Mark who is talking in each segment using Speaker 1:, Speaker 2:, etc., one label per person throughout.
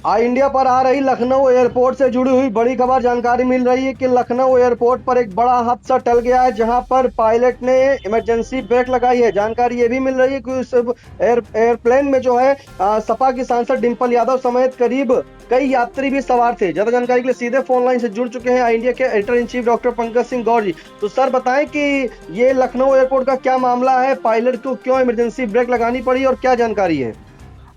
Speaker 1: India पर आ रही Lucknow airport से जुड़ी हुई बड़ी खबर जानकारी मिल रही है कि लखनऊ एयरपोर्ट पर एक बड़ा हादसा टल गया है, जहां पर पायलट ने इमरजेंसी ब्रेक लगाई है। जानकारी ये भी मिल रही है कि उस एयरप्लेन में जो है सपा की सांसद डिंपल यादव समेत करीब कई यात्री भी सवार थे। ज्यादा जानकारी के लिए सीधे फोन लाइन से जुड़ चुके हैं इंडिया के editor in chief doctor Pankaj Singh Gaur ji. तो सर बताएं कि ये लखनऊ एयरपोर्ट का क्या मामला है, पायलट को क्यों इमरजेंसी ब्रेक लगानी पड़ी और क्या जानकारी है?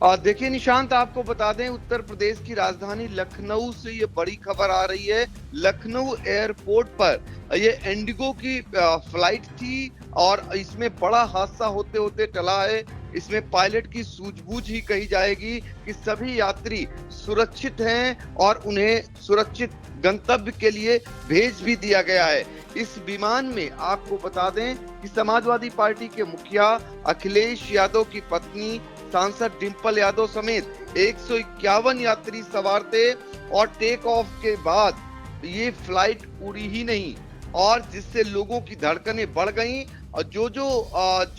Speaker 2: और देखिए निशांत, आपको बता दें, उत्तर प्रदेश की राजधानी लखनऊ से ये बड़ी खबर आ रही है। लखनऊ एयरपोर्ट पर ये इंडिगो की फ्लाइट थी और इसमें बड़ा हादसा होते होते टला है। इसमें पायलट की सूझबूझ ही कही जाएगी कि सभी यात्री सुरक्षित हैं और उन्हें सुरक्षित गंतव्य के लिए भेज भी दिया गया है। इस विमान में आपको बता दें कि समाजवादी पार्टी के मुखिया अखिलेश यादव की पत्नी सांसद डिंपल यादव समेत 151 यात्री सवार थे और टेक ऑफ के बाद ये फ्लाइट उड़ी ही नहीं, और जिससे लोगों की धड़कनें बढ़ गईं और जो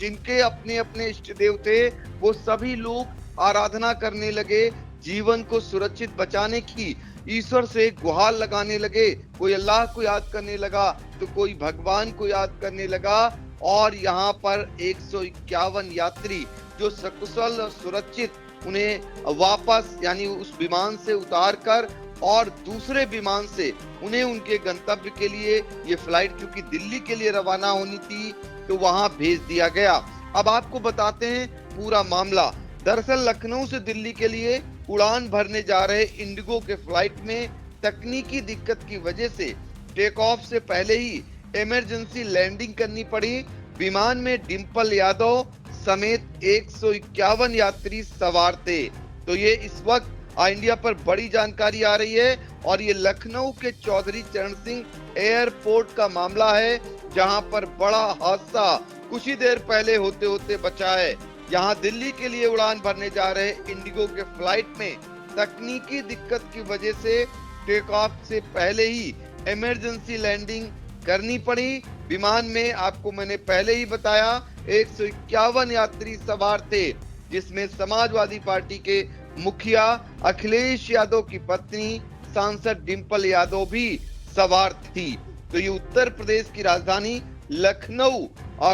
Speaker 2: जिनके अपने अपने इष्ट देव थे वो सभी लोग आराधना करने लगे, जीवन को सुरक्षित बचाने की ईश्वर से गुहार लगाने लगे। कोई अल्लाह को याद करने लगा तो कोई भगवान को याद करने लगा, और यहाँ पर 151 यात्री जो सकुशल और सुरक्षित उन्हें वापस यानी उस विमान से उतार कर और दूसरे विमान से उन्हें उनके गंतव्य के लिए, ये फ्लाइट चूंकि दिल्ली के लिए रवाना होनी थी तो वहां भेज दिया गया। अब आपको बताते हैं पूरा मामला। दरअसल लखनऊ से दिल्ली के लिए उड़ान भरने जा रहे इंडिगो के फ्लाइट में तकनीकी दिक्कत की वजह से टेक ऑफ से पहले ही इमरजेंसी लैंडिंग करनी पड़ी। विमान में डिंपल यादव समेत 151 यात्री सवार थे। तो ये इस वक्त इंडिया पर बड़ी जानकारी आ रही है और ये लखनऊ के चौधरी चरण सिंह एयरपोर्ट का मामला है, जहां पर बड़ा हादसा कुछ ही देर पहले होते होते बचा है। यहाँ दिल्ली के लिए उड़ान भरने जा रहे इंडिगो के फ्लाइट में तकनीकी दिक्कत की वजह से टेक ऑफ से पहले ही इमरजेंसी लैंडिंग करनी पड़ी। विमान में आपको मैंने पहले ही बताया 151 यात्री सवार थे, जिसमें समाजवादी पार्टी के मुखिया अखिलेश यादव की पत्नी सांसद डिंपल यादव भी सवार थी। तो ये उत्तर प्रदेश की राजधानी लखनऊ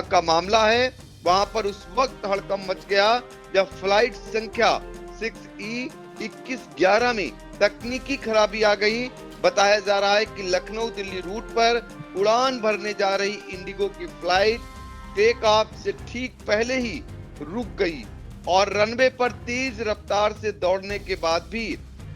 Speaker 2: का मामला है। वहां पर उस वक्त हड़कंप मच गया जब फ्लाइट संख्या 6E2111 में तकनीकी खराबी आ गई। बताया जा रहा है कि लखनऊ दिल्ली रूट पर उड़ान भरने जा रही इंडिगो की फ्लाइट टेक ऑफ से ठीक पहले ही रुक गई और रनवे पर तेज रफ्तार से दौड़ने के बाद भी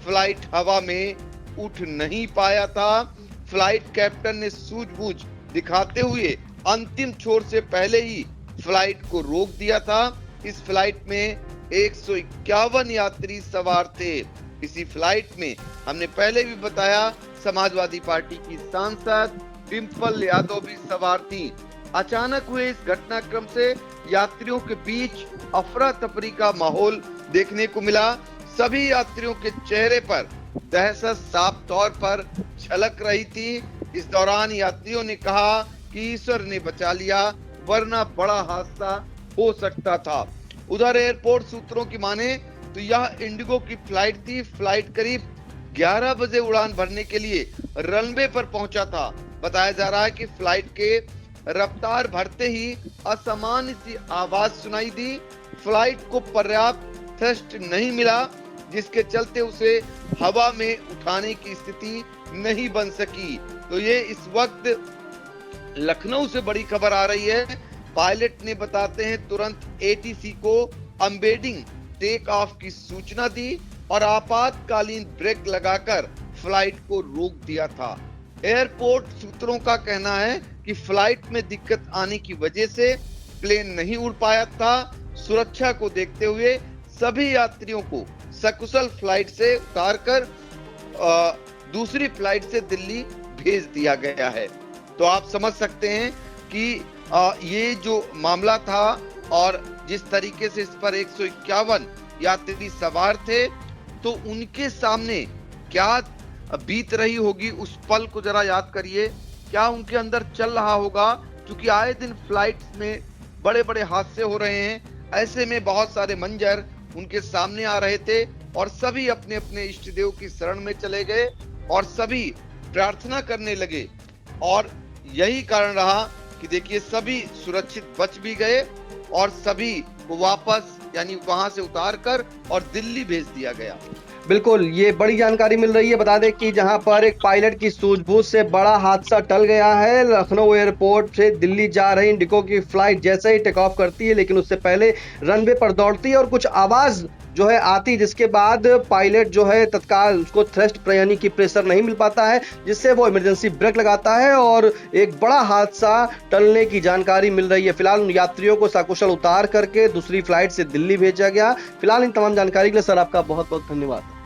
Speaker 2: फ्लाइट हवा में उठ नहीं पाया था। फ्लाइट कैप्टन ने सूझबूझ दिखाते हुए अंतिम छोर से पहले ही फ्लाइट को रोक दिया था। इस फ्लाइट में 151 यात्री सवार थे। इसी फ्लाइट में हमने पहले भी बताया समाजवादी पार्टी की सांसद डिंपल यादव भी सवार थी। अचानक हुए इस घटनाक्रम से यात्रियों के बीच अफरा तफरी का माहौल देखने को मिला। सभी यात्रियों के चेहरे पर दहशत साफ तौर पर झलक रही थी। इस दौरान यात्रियों ने कहा कि ईश्वर ने बचा लिया, वरना बड़ा हादसा हो सकता था। उधर एयरपोर्ट सूत्रों की माने तो यह इंडिगो की फ्लाइट थी। फ्लाइट करीब 11 बजे उड़ान भरने के लिए रनवे पर पहुंचा था। बताया जा रहा है कि फ्लाइट के रफ्तार भरते ही असामान्य सी आवाज सुनाई दी। फ्लाइट को पर्याप्त थ्रस्ट नहीं मिला, जिसके चलते उसे हवा में उठाने की स्थिति नहीं बन सकी। तो ये इस वक्त लखनऊ से बड़ी खबर आ रही है। पायलट ने बताते हैं तुरंत एटीसी को अम्बेडिंग टेक ऑफ की सूचना दी और आपातकालीन ब्रेक लगाकर फ्लाइट को रोक दिया था। एयरपोर्ट सूत्रों का कहना है कि फ्लाइट में दिक्कत आने की वजह से प्लेन नहीं उड़ पाया था। सुरक्षा को देखते हुए सभी यात्रियों को सकुशल फ्लाइट से उतारकर दूसरी फ्लाइट से दिल्ली भेज दिया गया है। तो आप समझ सकते हैं कि ये जो मामला था और जिस तरीके से इस पर 151 यात्री सवार थे, तो उनके सामने क्या बीत रही होगी उस पल को जरा याद करिए। क्या उनके अंदर चल रहा होगा, क्योंकि आए दिन फ्लाइट्स में बड़े बड़े हादसे हो रहे हैं। ऐसे में बहुत सारे मंजर उनके सामने आ रहे थे। और सभी अपने अपने इष्ट देव की शरण में चले गए और सभी प्रार्थना करने लगे। और यही कारण रहा कि देखिए सभी सुरक्षित बच भी गए और सभी को वापस यानी वहां से उतार कर और दिल्ली भेज दिया गया।
Speaker 1: बिल्कुल, ये बड़ी जानकारी मिल रही है। बता दें कि जहां पर एक पायलट की सूझबूझ से बड़ा हादसा टल गया है। लखनऊ एयरपोर्ट से दिल्ली जा रही इंडिगो की फ्लाइट जैसे ही टेक ऑफ करती है, लेकिन उससे पहले रनवे पर दौड़ती है और कुछ आवाज जो है आती, जिसके बाद पायलट जो है तत्काल उसको थ्रस्ट यानी कि प्रेशर नहीं मिल पाता है, जिससे वो इमरजेंसी ब्रेक लगाता है और एक बड़ा हादसा टलने की जानकारी मिल रही है। फिलहाल यात्रियों को सकुशल उतार करके दूसरी फ्लाइट से दिल्ली भेजा गया। फिलहाल इन तमाम जानकारी के लिए सर आपका बहुत बहुत धन्यवाद।